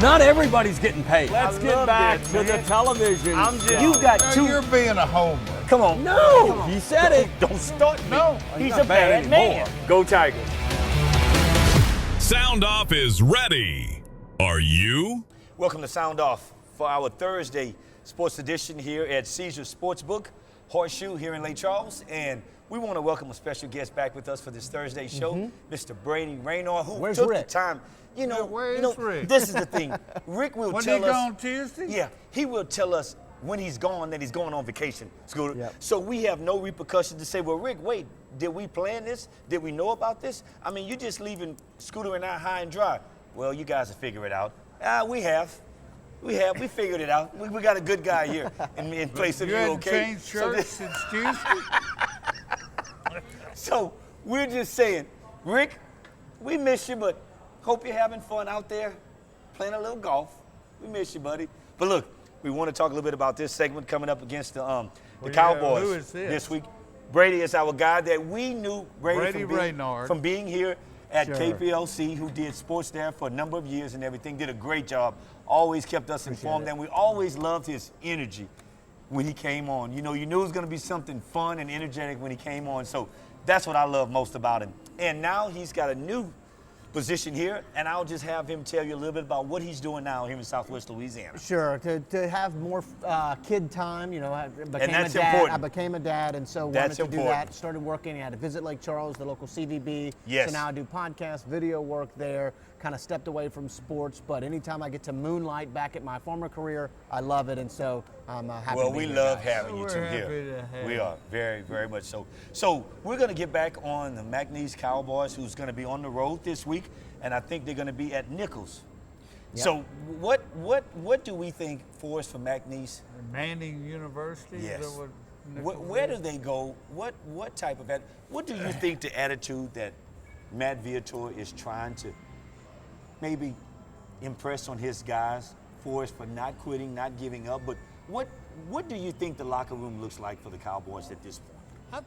Not everybody's getting paid. Let's get back to the television. You got No, two. you're being a homer. Come on. No, he said it. Don't start me. No, He's not a bad bad man. anymore. Go Tigers. Sound Off is ready. Are you? Welcome to Sound Off for our Thursday sports edition here at Caesar Sportsbook, Horseshoe here in Lake Charles. And we want to welcome a special guest back with us for this Thursday show, Mr. Brady Renard, who Where's took Rick? the time. Where's Rick? This is the thing. Rick will When tell he us. gone Tuesday? Yeah, he will tell us when he's gone that he's going on vacation, Scooter. Yep. So we have no repercussions to say, well, Rick, wait, did we plan this? Did we know about this? I mean, you're just leaving Scooter and I high and dry. Well, you guys will figure it out. We have. We figured it out. We got a good guy here in place of You you, hadn't okay? changed shirts since Tuesday? So we're just saying, Rick, we miss you, but hope you're having fun out there playing a little golf. We miss you, buddy. But look, we want to talk a little bit about this segment coming up against the Cowboys who is this? week. Brady is our guy that we knew, Brady Renard. from being here at Sure. KPLC, who did sports there for a number of years and everything, did a great job, always kept us informed, and we always loved his energy when he came on. You know, you knew it was going to be something fun and energetic when he came on, so that's what I love most about him. And now he's got a new position here, and I'll just have him tell you a little bit about what he's doing now here in Southwest Louisiana. Sure, to have more kid time, you know, I became that's a dad. important. I became a dad, and so That's wanted to do important. that. Started working. I had to visit Lake Charles, the local CVB. Yes. So now I do podcast, video work there. Kind of stepped away from sports, but anytime I get to moonlight back at my former career, I love it, and so I'm happy. Well, to be we here, love guys. having you We're two happy here. to have We you. are, very, very much so. So we're going to get back on the McNeese Cowboys, who's going to be on the road this week, and I think they're going to be at Nichols. Yep. So what do we think for us for McNeese? Manning University? Yes. Is that what Nichols Where do is? they go? What type of what do you think the attitude that Matt Viator is trying to maybe impress on his guys for us for not quitting, not giving up? But what do you think the locker room looks like for the Cowboys at this point?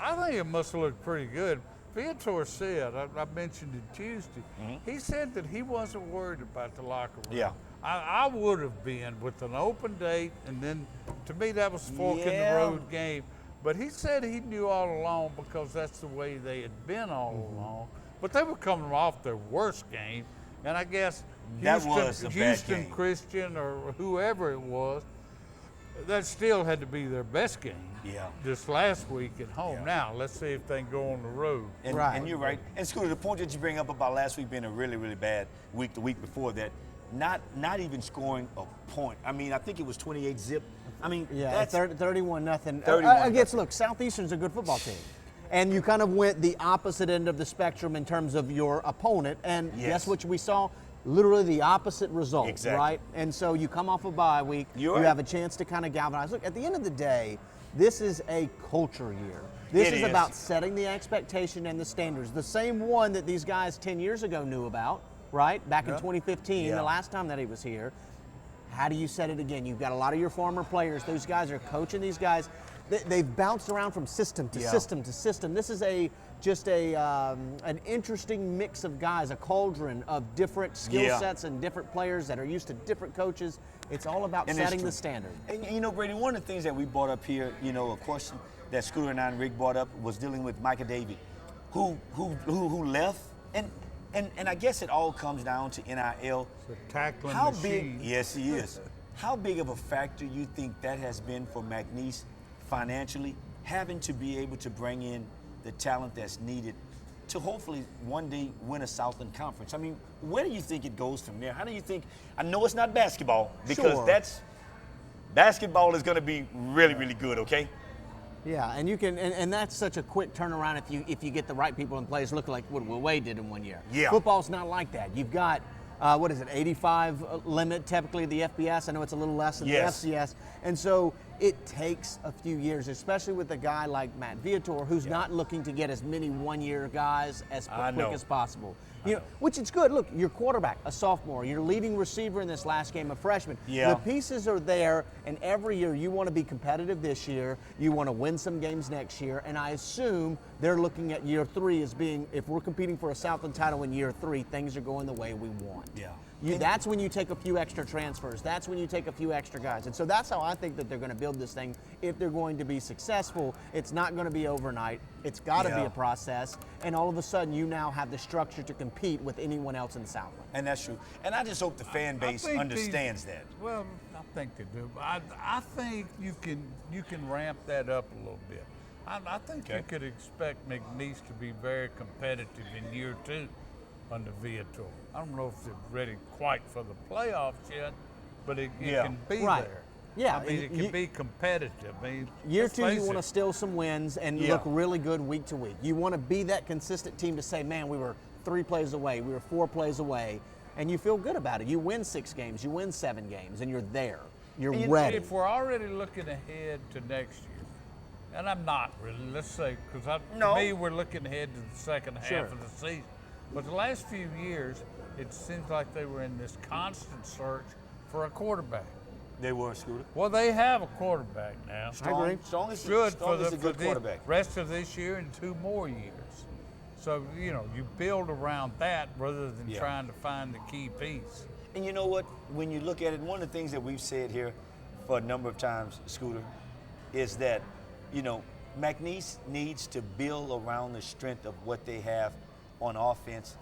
I think it must look pretty good. Viator said, I mentioned it Tuesday, he said that he wasn't worried about the locker room. Yeah. I would have been with an open date, and then to me that was a fork in the Yeah. road game. But he said he knew all along because that's the way they had been all along. But they were coming off their worst game, and I guess That was a bad Houston game. Christian or whoever it was, that still had to be their best game. Yeah. This last week at home. Yeah. Now let's see if they can go on the road. And, Right. and you're right. And Scooter, the point that you bring up about last week being a really, really bad week, the week before that, not even scoring a point. I mean, I think it was 28 zip. I mean, Yeah, that's 31-0. 31-0. Against, look, Southeastern's a good football team. And you kind of went the opposite end of the spectrum in terms of your opponent. And Yes. guess what we saw? Literally the opposite result, Exactly. right? And so you come off a bye week, You're you right. have a chance to kind of galvanize. Look, at the end of the day, this is a culture year. This It is is. about setting the expectation and the standards. The same one that these guys 10 years ago knew about, right? Back in 2015, Yeah. the last time that he was here. How do you set it again? You've got a lot of your former players. Those guys are coaching these guys. They've bounced around from system to Yeah. system to system. This is an interesting mix of guys, a cauldron of different skill Yeah. sets and different players that are used to different coaches. It's all about And it's setting true. the standard. And you know, Brady, one of the things that we brought up here, you know, a question that Scooter and I and Rick brought up was dealing with Micah Davey, who left, and I guess it all comes down to NIL. It's a tackling How machine. big? Yes, he is. How big of a factor you think that has been for McNeese financially, having to be able to bring in the talent that's needed to hopefully one day win a Southland Conference? I mean, where do you think it goes from there? How do you think? I know it's not basketball because Sure. basketball is going to be really, really good. Okay. Yeah, and you can, and that's such a quick turnaround if you get the right people in place. Look like what Will Wade did in 1 year. Yeah. Football's not like that. You've got what is it, 85 limit typically the FBS. I know it's a little less than Yes. the FCS, and so it takes a few years, especially with a guy like Matt Viator, who's not looking to get as many one-year guys as quick as possible. You know, which is good. Look, your quarterback, a sophomore, your leading receiver in this last game, a freshman. Yeah. The pieces are there, and every year you want to be competitive this year. You want to win some games next year, and I assume they're looking at year 3 as being, if we're competing for a Southland title in year 3, things are going the way we want. Yeah. That's when you take a few extra transfers. That's when you take a few extra guys. And so that's how I think that they're going to build this thing. If they're going to be successful, it's not going to be overnight. It's got to be a process. And all of a sudden, you now have the structure to compete with anyone else in the Southland. And that's true. And I just hope the fan base understands that. Well, I think they do. I think you can ramp that up a little bit. I think you could expect McNeese to be very competitive in year 2 under Viator. I don't know if they're ready quite for the playoffs yet, but it can be there. Yeah, I mean, it can be competitive. I mean, year 2, you want to steal some wins and look really good week to week. You want to be that consistent team to say, man, we were 3 plays away, we were 4 plays away, and you feel good about it. You win 6 games, you win 7 games, and you're there. You're ready. If we're already looking ahead to next year, and I'm not really, let's say, because to me, we're looking ahead to the second half of the season. But the last few years, it seems like they were in this constant search for a quarterback. They were, Scooter. Well, they have a quarterback now. Strong is a good quarterback. Rest of this year and 2 more years. So, you know, you build around that rather than trying to find the key piece. And you know what? When you look at it, one of the things that we've said here for a number of times, Scooter, is that, you know, McNeese needs to build around the strength of what they have on offense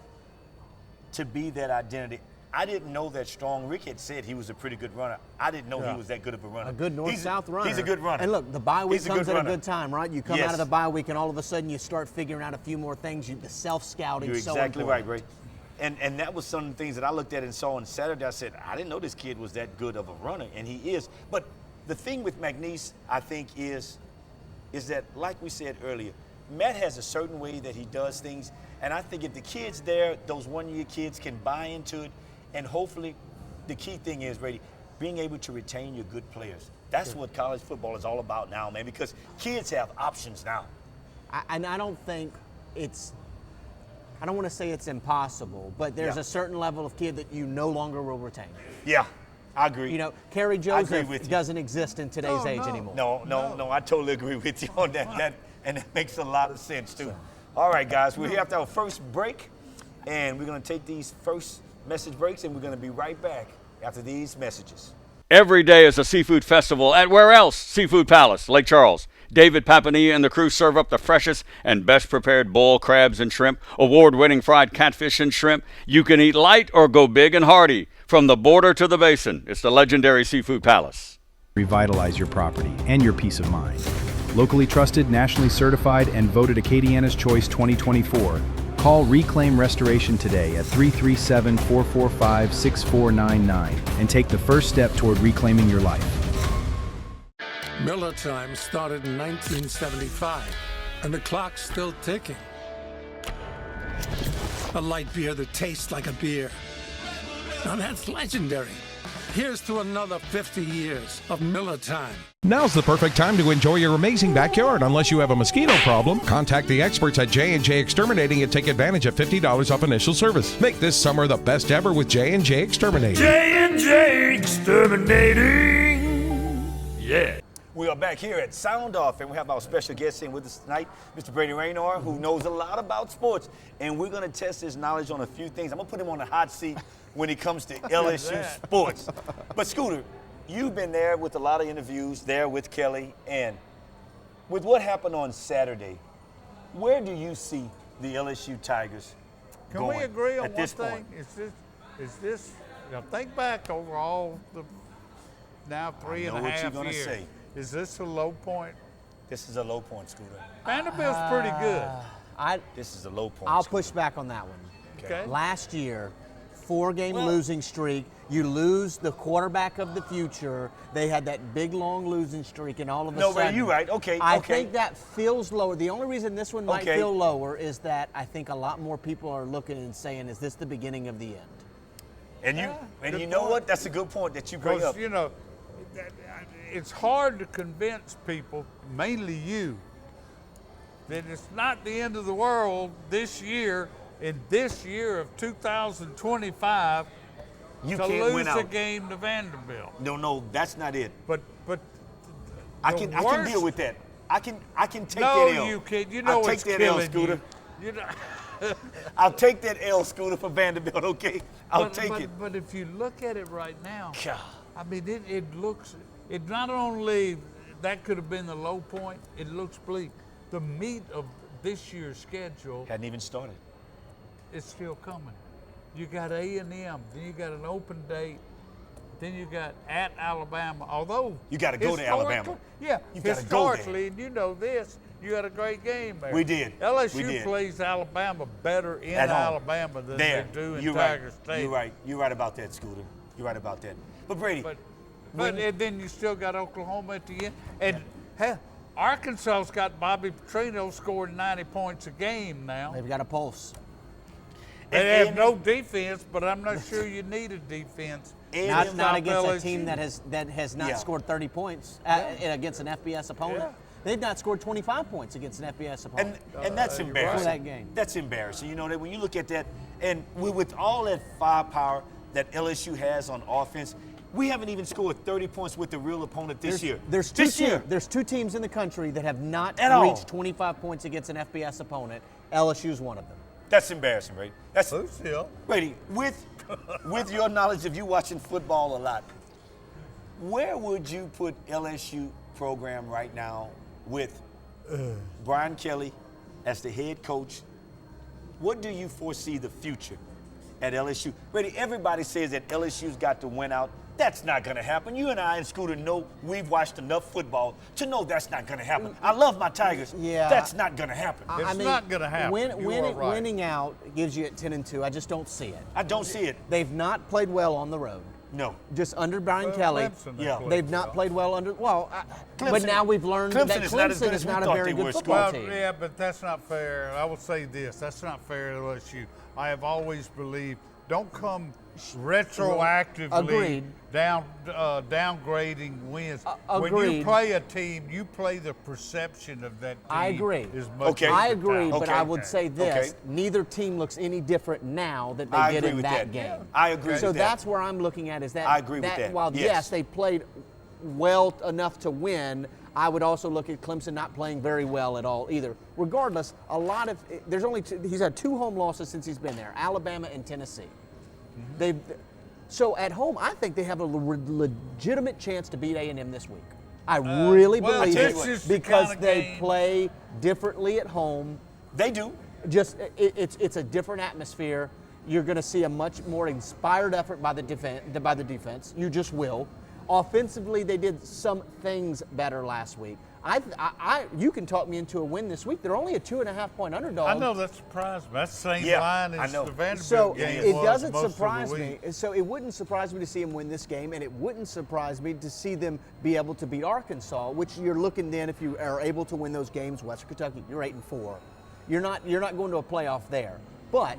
to be that identity. I didn't know that strong. Rick had said he was a pretty good runner. I didn't know he was that good of a runner. A good north-south runner. He's a good runner. And look, the bye week comes at a good time, right? You come out of the bye week and all of a sudden you start figuring out a few more things. The self-scouting is so important. You're exactly right, Ray. And that was some of the things that I looked at and saw on Saturday. I said, I didn't know this kid was that good of a runner, and he is. But the thing with McNeese, I think, is that, like we said earlier, Matt has a certain way that he does things, and I think if the kids there, those one-year kids, can buy into it, and hopefully the key thing is, Brady, being able to retain your good players. That's what college football is all about now, man, because kids have options now. And I don't think I don't want to say it's impossible, but there's a certain level of kid that you no longer will retain. Yeah, I agree. You know, Kerry Joseph doesn't exist in today's age anymore. No, I totally agree with you on that. And that makes a lot of sense, too. All right, guys, we're here after our first break, and we're going to take these first message breaks, and we're going to be right back after these messages. Every day is a seafood festival at where else? Seafood Palace, Lake Charles. David Papania and the crew serve up the freshest and best prepared boiled crabs and shrimp, award-winning fried catfish and shrimp. You can eat light or go big and hearty. From the border to the basin, it's the legendary Seafood Palace. Revitalize your property and your peace of mind. Locally trusted, nationally certified, and voted Acadiana's Choice 2024. Call Reclaim Restoration today at 337-445-6499 and take the first step toward reclaiming your life. Miller Time started in 1975, and the clock's still ticking. A light beer that tastes like a beer. Now that's legendary. Here's to another 50 years of Miller Time. Now's the perfect time to enjoy your amazing backyard. Unless you have a mosquito problem, contact the experts at J&J Exterminating and take advantage of $50 off initial service. Make this summer the best ever with J&J Exterminating. J&J Exterminating. Yeah. We are back here at SoundOff, and we have our special guest in with us tonight, Mr. Brady Renard, who knows a lot about sports, and we're going to test his knowledge on a few things. I'm going to put him on the hot seat when it comes to LSU sports. But, Scooter, you've been there with a lot of interviews, there with Kelly, and with what happened on Saturday, where do you see the LSU Tigers going? Can we agree on at one this thing? point? Is this, now think back over all the now 3.5 years. Say. Is this a low point? This is a low point, Scooter. Vanderbilt's pretty good. This is a low point. I'll push back on that one. Okay. Last year, 4-game losing streak. You lose the quarterback of the future. They had that big, long losing streak, and all of a sudden. No, you're right. Okay. I think that feels lower. The only reason this one might feel lower is that I think a lot more people are looking and saying, is this the beginning of the end? And you know what? That's a good point that you bring up. You know, it's hard to convince people, mainly you, that it's not the end of the world this year, in this year of 2025, You to can't lose win a out. game to Vanderbilt. No, that's not it. But I the can deal worst- with that. I can take No, that L. you can't. You know I'll it's take that L, killing Scooter. you. You know, I'll take that L, Scooter, for Vanderbilt, okay? I'll take it. But if you look at it right now, God. I mean, it not only, that could have been the low point, it looks bleak. The meat of this year's schedule Hadn't even started. is still coming. You got A&M, then you got an open date, then you got at Alabama, although You gotta go to historically- Alabama. Yeah, You gotta go there. historically, and you know this, you had a great game there. We did. LSU We did. plays Alabama better in At home. Alabama than There. they do in You're Tiger right. State. You're right. You're right about that, Scooter. You're right about that. But Brady, And then you still got Oklahoma at the end. And hell, Arkansas's got Bobby Petrino scoring 90 points a game now. They've got a pulse. They have no defense, but I'm not sure you need a defense. Not, Stop not against a LSU. team that has not Yeah. scored 30 points against an FBS opponent. Yeah. They've not scored 25 points against an FBS opponent. and that's you're embarrassing. For that game. That's embarrassing. You know that when you look at that, and with all that firepower that LSU has on offense, we haven't even scored 30 points with the real opponent this year. There's two teams in the country that have not At all. reached 25 points against an FBS opponent. LSU's one of them. That's embarrassing, Brady. That's Lucille. Brady, with your knowledge of you watching football a lot, where would you put LSU program right now with Brian Kelly as the head coach? What do you foresee the future at LSU? Brady, everybody says that LSU's got to win out. That's not going to happen. You and I and Scooter know we've watched enough football to know that's not going to happen. I love my Tigers. Yeah. That's not going to happen. It's not gonna happen. You are right. Winning out gives you at 10-2. I just don't see it. I don't see it. They've not played well on the road. No. Just under Brian Well, Kelly. Clemson, they Yeah. played They've not well. played well under. But Clemson- now we've learned Clemson that is not as Clemson good is as we not a thought very they were, good football Well, team. yeah, but that's not fair. I will say this: that's not fair to LSU. I have always believed, don't come retroactively Agreed. downgrading wins. When you Agreed. play a team, you play the perception of that team. I agree. As much Okay. as I the agree, talent. but I would say this: Okay. neither team looks any different now that they I did agree in with that that. game. I agree So with that. that's where I'm looking at is that. I agree with that. While Yes. yes, they played well enough to win, I would also look at Clemson not playing very well at all either. Regardless, there's only he's had 2 home losses since he's been there: Alabama and Tennessee. So at home, I think they have a legitimate chance to beat A&M this week. I really well, believe this it is the because kinda they game- play differently at home. They do. Just it's a different atmosphere. You're going to see a much more inspired effort by the defense. You just will. Offensively, they did some things better last week. You can talk me into a win this week. They're only a 2.5-point underdog. I know that surprised me. That's the same Yeah, line I as know. the Vanderbilt So game it was doesn't most of the surprise me. week. So it wouldn't surprise me to see them win this game, and it wouldn't surprise me to see them be able to beat Arkansas, which you're looking then if you are able to win those games. Western Kentucky, you're 8-4. You're not going to a playoff there, but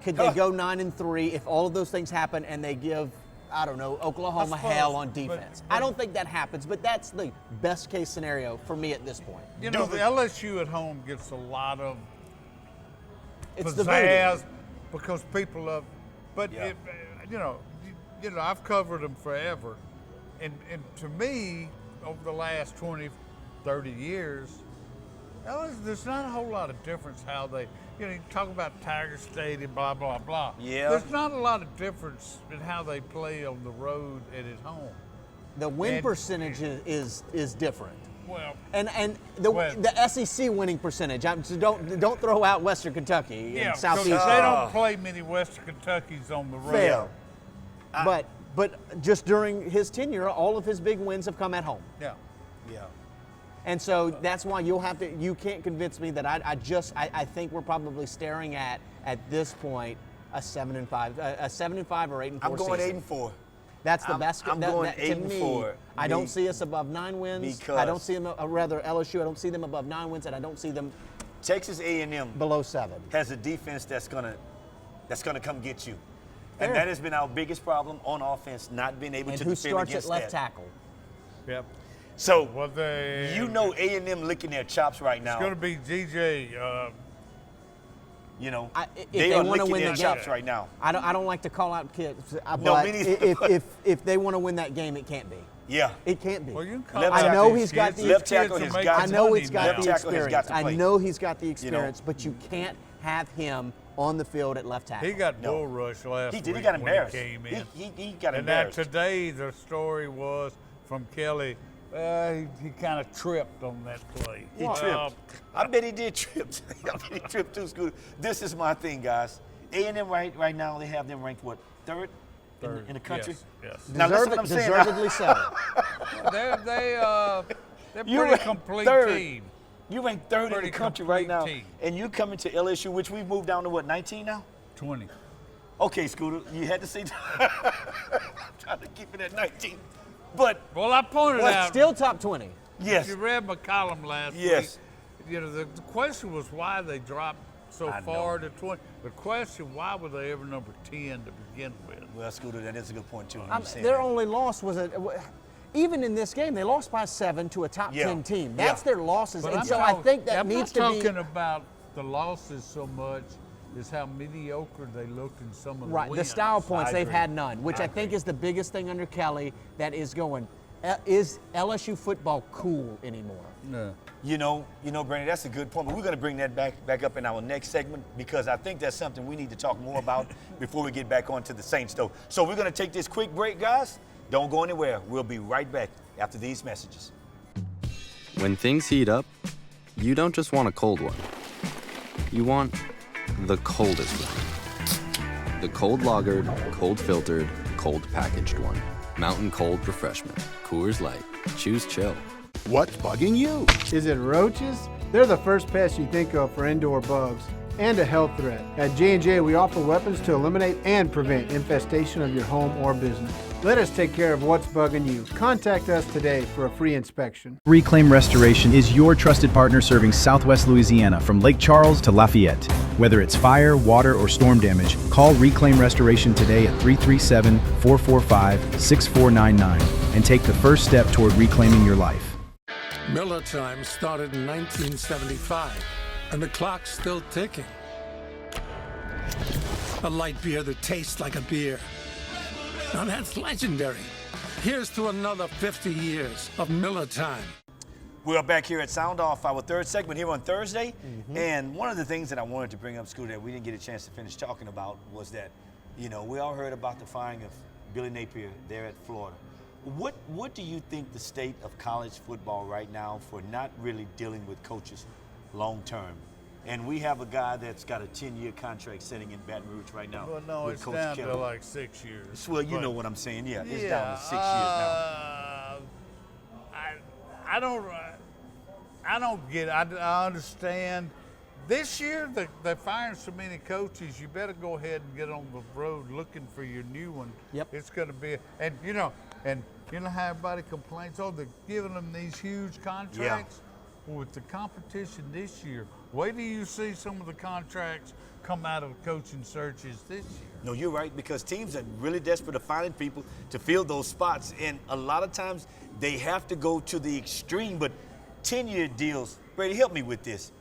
could they go 9-3 if all of those things happen and they give, I don't know, Oklahoma I suppose, hell on but- defense? but- I don't think that happens, but that's the best case scenario for me at this point. You know, the LSU at home gets a lot of It's the pizzazz voodoo. because people love. But Yeah. you know, I've covered them forever, and to me, over the last 20, 30 years, there's not a whole lot of difference how they. You talk about Tiger Stadium, blah blah blah. Yeah. There's not a lot of difference in how they play on the road and at home. The win And- percentage is different. Well, And the Well- SEC winning percentage. So don't throw out Western Kentucky yeah, and because Southeast. they don't play many Western Kentuckys on the road. Fair. But just during his tenure, all of his big wins have come at home. Yeah. Yeah. And so that's why you can't convince me that I think we're probably staring at this point a 7-5 or 8-4 I'm going season. 8-4. That's the best. I'm that- going that- to 8-4. me, I don't see us above 9 wins. Because- I don't see them. Rather LSU. I don't see them above 9 wins, and I don't see them Texas A&M below 7. has a defense that's gonna come get you. And that has been our biggest problem on offense, not being able And to who defend starts against at left that. tackle? Yep. So, Well, you know A&M licking their chops right now. It's going to be GJ. You know, If they they are want to licking win their the chops game, right now. I don't like to call out kids, No, but me neither. if they want to win that game, it can't be. Yeah. It can't be. Well, you can call Left I tackle, know these he's got kids. the left These tackle kids has are got I making know money he's got now. the Left tackle has got experience. to I play. know he's got the know. experience, but you can't have him on the field at left tackle. He got No. bull rush last He week did. He got when embarrassed. he came in. He got And now embarrassed. today the story was from Kelly, he kind of tripped on that play. He tripped. I bet he did trip. I bet he tripped too, Scooter. This is my thing, guys. A&M right now, they have them ranked, what, third in the country? Yes. Now listen what I'm saying. Deservedly so. They're You pretty ranked complete third. team. You ranked third in Pretty the country right now. complete team. And you coming to LSU, which we've moved down to what, 19 now? 20. Okay, Scooter, you had to say I'm trying to keep it at 19. But, Well, I pointed out. Still top 20. yes. You read my column last Yes. week. You know, the question was why they dropped so I far know. to 20. The question, why were they ever number 10 to begin with? Well, Scooter, that is a good point, too. I'm saying Their that. only loss was even in this game, they lost by 7 to a top Yeah. 10 team. Yeah. That's their losses, But and I'm so I talk- think that I'm needs to not be talking about the losses so much as how mediocre they looked in some of the right. wins. The style points I they've agree. had none, which I think is the biggest thing under Kelly that is going. Is LSU football cool anymore? No. You know, Brandon, that's a good point. But we're going to bring that back up in our next segment because I think that's something we need to talk more about before we get back onto the Saints, though. So we're going to take this quick break, guys. Don't go anywhere. We'll be right back after these messages. When things heat up, you don't just want a cold one. You want the coldest one. The cold lagered, cold filtered, cold packaged one. Mountain Cold Refreshment. Coors Light. Choose chill. What's bugging you? Is it roaches? They're the first pest you think of for indoor bugs and a health threat. At J&J, we offer weapons to eliminate and prevent infestation of your home or business. Let us take care of what's bugging you. Contact us today for a free inspection. Reclaim Restoration is your trusted partner serving Southwest Louisiana from Lake Charles to Lafayette. Whether it's fire, water, or storm damage, call Reclaim Restoration today at 337-445-6499 and take the first step toward reclaiming your life. Miller Time started in 1975, and the clock's still ticking. A light beer that tastes like a beer. Now that's legendary. Here's to another 50 years of Miller Time. We are back here at SoundOff, our third segment here on Thursday. And one of the things that I wanted to bring up, Scooter, that we didn't get a chance to finish talking about was that, we all heard about the firing of Billy Napier there at Florida. What do you think the state of college football right now for not really dealing with coaches long term? And we have a guy that's got a 10-year contract sitting in Baton Rouge right now. Well, no, with it's Coach down Kelly. to like 6 years. Well, you know what I'm saying. Yeah, it's down to 6 years now. I don't get it. I understand. This year, they're firing so many coaches, you better go ahead and get on the road looking for your new one. Yep. It's going to be, and you know how everybody complains, they're giving them these huge contracts? Well, with the competition this year, wait till you see some of the contracts come out of coaching searches this year. No, you're right, because teams are really desperate to find people to fill those spots. And a lot of times they have to go to the extreme, but 10-year deals, Brady, help me with this.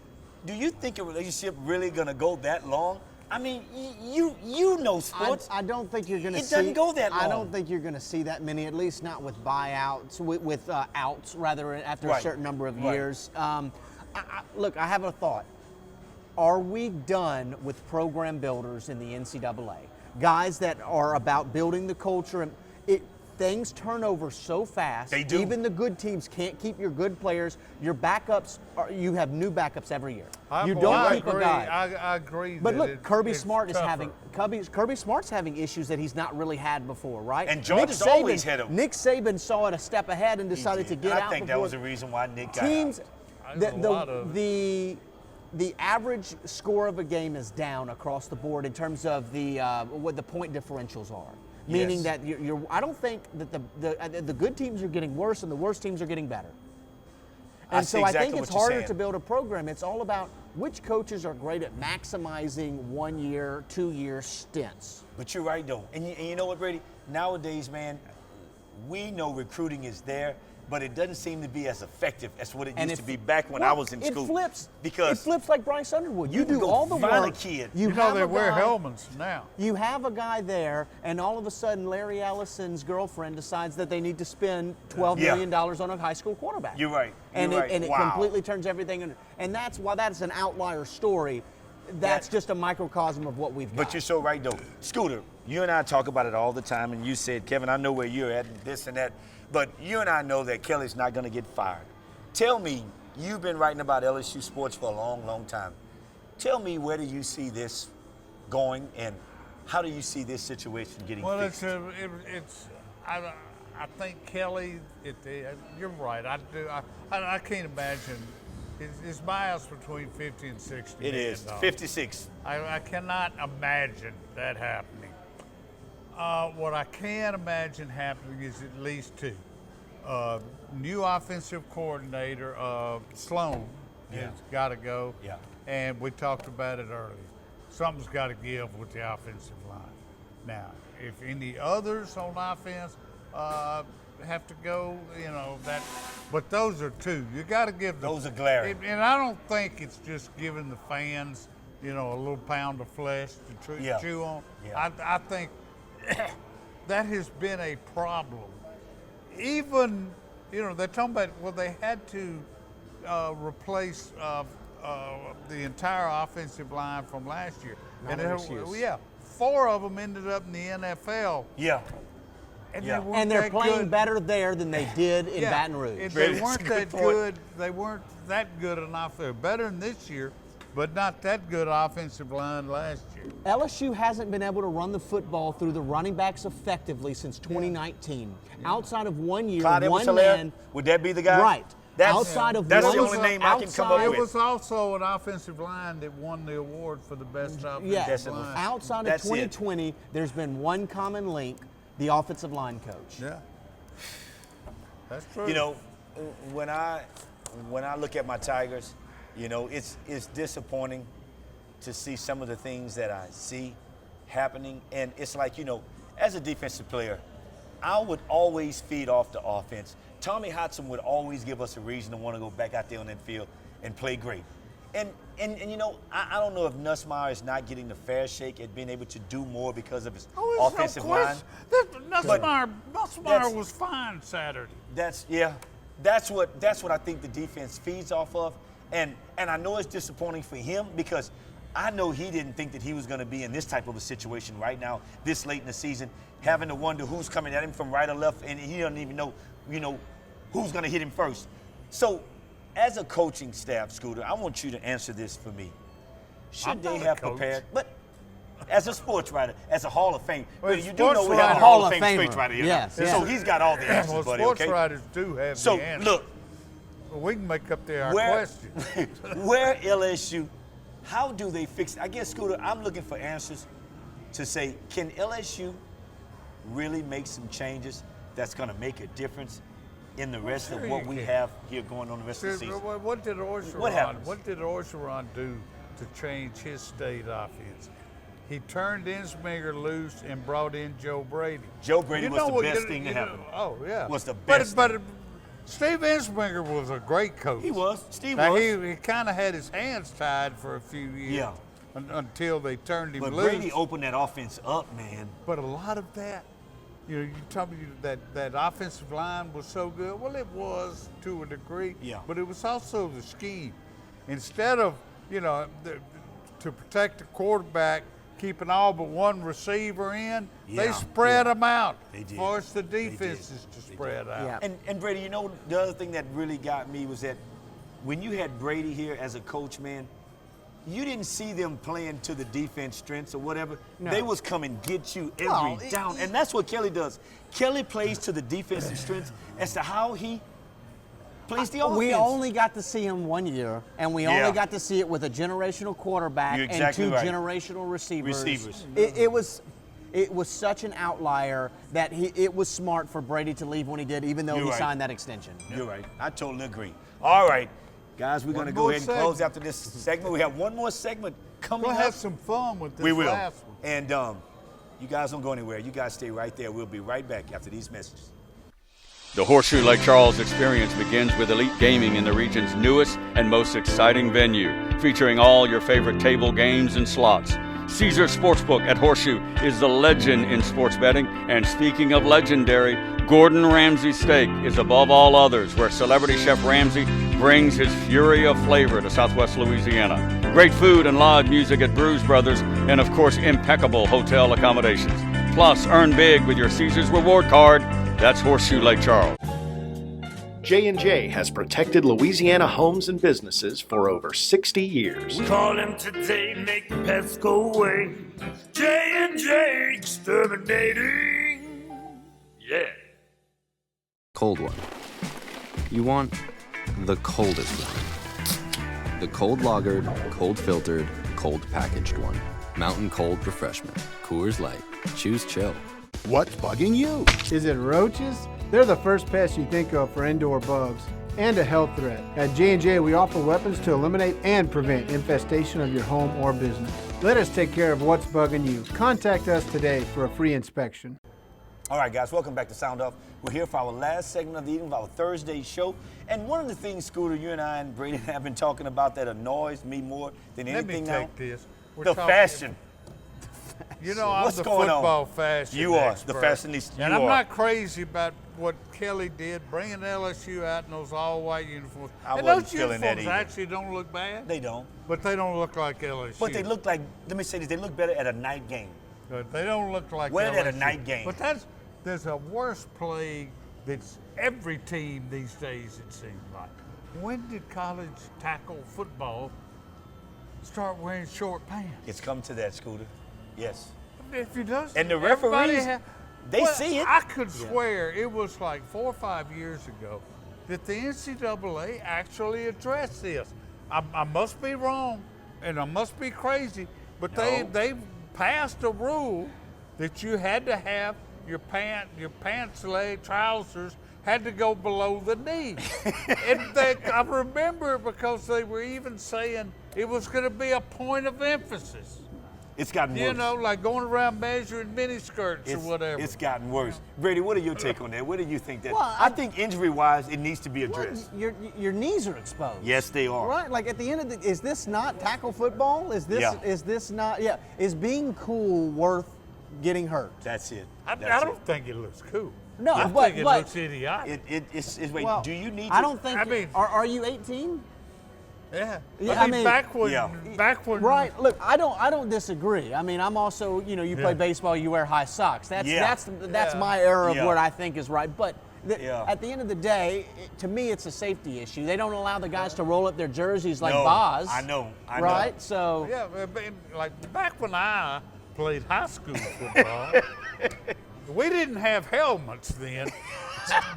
Do you think a relationship really going to go that long? I mean, you know sports. I don't think you're going to It see. doesn't go that long. I don't think you're going to see that many, at least not with buyouts, with outs, rather, after a certain number of years. Look, I have a thought. Are we done with program builders in the NCAA? Guys that are about building the culture. And things turn over so fast. They do. Even the good teams can't keep your good players. Your backups, you have new backups every year. You don't keep a guy. I agree. But that look, Kirby Smart is tougher. having Kirby Smart's having issues that he's not really had before, right? And Georgia's always had him. Nick Saban saw it a step ahead and decided to get and out. I think that was the reason why Nick got teams. out. The average score of a game is down across the board in terms of what the point differentials are. Meaning that I don't think that the good teams are getting worse and the worst teams are getting better. And so I think it's harder to build a program. It's all about which coaches are great at maximizing 1 year, 2 year stints? But you're right, though. And you know what, Brady? Nowadays, man, we know recruiting is there, but it doesn't seem to be as effective as what it used to be back when I was in school. It flips like Bryce Underwood. You do all the find work. a kid. You know they wear helmets now. You have a guy there, and all of a sudden Larry Ellison's girlfriend decides that they need to spend $12 million on a high school quarterback. You're right. And You're right. it completely turns everything. And that's why that's an outlier story. That's just a microcosm of what we've got. But you're so right, though. Scooter, you and I talk about it all the time, and you said, Kevin, I know where you're at and this and that, but you and I know that Kelly's not going to get fired. Tell me, you've been writing about LSU sports for a long, long time. Tell me, where do you see this going, and how do you see this situation getting fixed? Well, I think Kelly, you're right. I can't imagine. It's biased between 50 and 60. It is 56. I cannot imagine that happening. What I can imagine happening is at least two. New offensive coordinator, Sloan, has got to go. Yeah. And we talked about it earlier. Something's got to give with the offensive line. Now, if any others on offense have to go, but those are two. You got to give those are glaring. And I don't think it's just giving the fans, a little pound of flesh to chew on. Yeah. I think that has been a problem. Even, they're talking about, they had to replace the entire offensive line from last year. And 4 of them ended up in the NFL. Yeah. And they're playing better there than they did in Baton Rouge. And they weren't that good. They weren't that good enough. They're better than this year, but not that good offensive line last year. LSU hasn't been able to run the football through the running backs effectively since 2019. Outside of 1 year, Clyde one Edwards-Helaire? man. Would that be the guy? Right. That's the only name I can come up with. It was also an offensive line that won the award for the best offensive line. Outside of 2020, there's been one common link: the offensive line coach. Yeah. That's true. When I look at my Tigers, it's disappointing to see some of the things that I see happening. And it's like, as a defensive player, I would always feed off the offense. Tommy Hodson would always give us a reason to want to go back out there on that field and play great. And I don't know if Nussmeier is not getting the fair shake at being able to do more because of his offensive line. Nussmeier was fine Saturday. That's what I think the defense feeds off of. And I know it's disappointing for him because I know he didn't think that he was going to be in this type of a situation right now, this late in the season, having to wonder who's coming at him from right or left, and he doesn't even know, who's going to hit him first. So, as a coaching staff, Scooter, I want you to answer this for me. Should they have prepared? But as a sports writer, as a Hall of Fame, you do know we have a Hall of Fame sports writer here. Yes. So he's got all the answers, buddy. Sports Okay? writers do have the answers. So look, we can make up our questions. Where LSU? How do they fix it? I guess, Scooter, I'm looking for answers to say, can LSU really make some changes that's going to make a difference in the rest of what we have here going on the rest of the season? What did Orgeron do to change his state offense? He turned Insminger loose and brought in Joe Brady. Joe Brady was the best thing to happen. Oh, yeah. Was the best But Steve Insminger was a great coach. He was. Steve now, was. He kind of had his hands tied for a few years until they turned him loose. But Brady opened that offense up, man. But a lot of that, you told me that offensive line was so good. Well, it was to a degree. Yeah. But it was also the scheme. Instead of, to protect the quarterback, keeping all but one receiver in, they spread them out. They did. Forced the defenses to spread out. Yeah. And Brady, the other thing that really got me was that when you had Brady here as a coach, man, you didn't see them playing to the defense strengths or whatever. No. They was come and get you every down. And that's what Kelly does. Kelly plays to the defensive strengths as to how he plays the offense. We only got to see him 1 year, and we only got to see it with a generational quarterback and two generational receivers. It was such an outlier that it was smart for Brady to leave when he did, even though he signed that extension. You're right. I totally agree. All right. Guys, we're going to go ahead and close after this segment. We have one more segment coming up. We'll have some fun with this we will. last one. And you guys don't go anywhere. You guys stay right there. We'll be right back after these messages. The Horseshoe Lake Charles experience begins with elite gaming in the region's newest and most exciting venue, featuring all your favorite table games and slots. Caesars Sportsbook at Horseshoe is the legend in sports betting, and speaking of legendary, Gordon Ramsay Steak is above all others, where celebrity chef Ramsay brings his fury of flavor to Southwest Louisiana. Great food and live music at Brews Brothers, and of course impeccable hotel accommodations. Plus, earn big with your Caesars Reward Card. That's Horseshoe Lake Charles. J&J has protected Louisiana homes and businesses for over 60 years. Call him today, make the pests go away. J&J Exterminating. Yeah. Cold one. You want the coldest one. The cold lagered, cold filtered, cold packaged one. Mountain Cold Refreshment. Coors Light. Choose chill. What's bugging you? Is it roaches? They're the first pest you think of for indoor bugs and a health threat. At J&J, we offer weapons to eliminate and prevent infestation of your home or business. Let us take care of what's bugging you. Contact us today for a free inspection. All right, guys, welcome back to Sound Off. We're here for our last segment of the evening, of our Thursday show. And one of the things, Scooter, you and I and Brady have been talking about that annoys me more than anything now. Let me take this. The fashion. You know, I'm What's the going football on? fashion You are expert. the fashionista. And I'm not crazy about what Kelly did, bringing LSU out in those all-white uniforms. I and wasn't those feeling that uniforms either. actually don't look bad. They don't. But they don't look like LSU. But they look like, let me say this, they look better at a night game. But they don't look like Wear it LSU. at a night game. But there's a worse plague that's every team these days, it seems like. When did college tackle football start wearing short pants? It's come to that, Scooter. Yes. If he does, And the referees, they see it. I could swear it was like 4 or 5 years ago that the NCAA actually addressed this. I must be wrong, and I must be crazy, but they passed a rule that you had to have your pants leg trousers had to go below the knee. And I remember because they were even saying it was going to be a point of emphasis. It's gotten worse. You know, like going around measuring miniskirts or whatever. It's gotten worse. Brady, what are your take on that? What do you think that? Well, I think injury-wise, it needs to be addressed. Well, your knees are exposed. Yes, they are. Right, like at the end of the, is this not tackle football? Is this not, is being cool worth getting hurt? That's it. I don't think it looks cool. No, I think it looks idiotic. It's wait, well, do you need to? I don't think, are you 18? Yeah. I mean, back when. Right. Look, I don't disagree. I mean, I'm also, you play baseball, you wear high socks. That's my era of what I think is right. But at the end of the day, to me, it's a safety issue. They don't allow the guys to roll up their jerseys like Boz. I know. Right. So. Yeah, like back when I played high school football, we didn't have helmets then,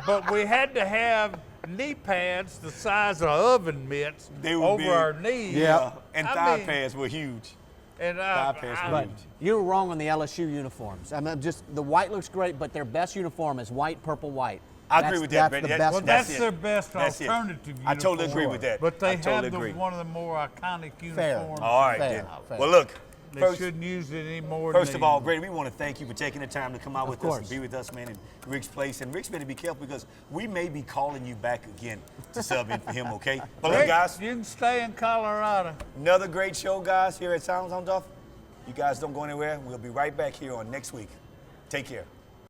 but we had to have knee pads the size of oven mitts over big. our knees. Yeah, and thigh pads were huge. And thigh pads were huge. You're wrong on the LSU uniforms. I mean, the white looks great, but their best uniform is white, purple, white. I agree with that, Brady. That's their best alternative uniform. I totally agree with that. But they have one of the more iconic uniforms. Fair. All right, then. Well, look. They shouldn't use it anymore. First of all, Brady, we want to thank you for taking the time to come out with us and be with us, man, in Rick's place. And Rick's better be careful because we may be calling you back again to sub in for him, okay? But look, guys. You can stay in Colorado. Another great show, guys, here at SoundOff. You guys don't go anywhere. We'll be right back here on next week. Take care.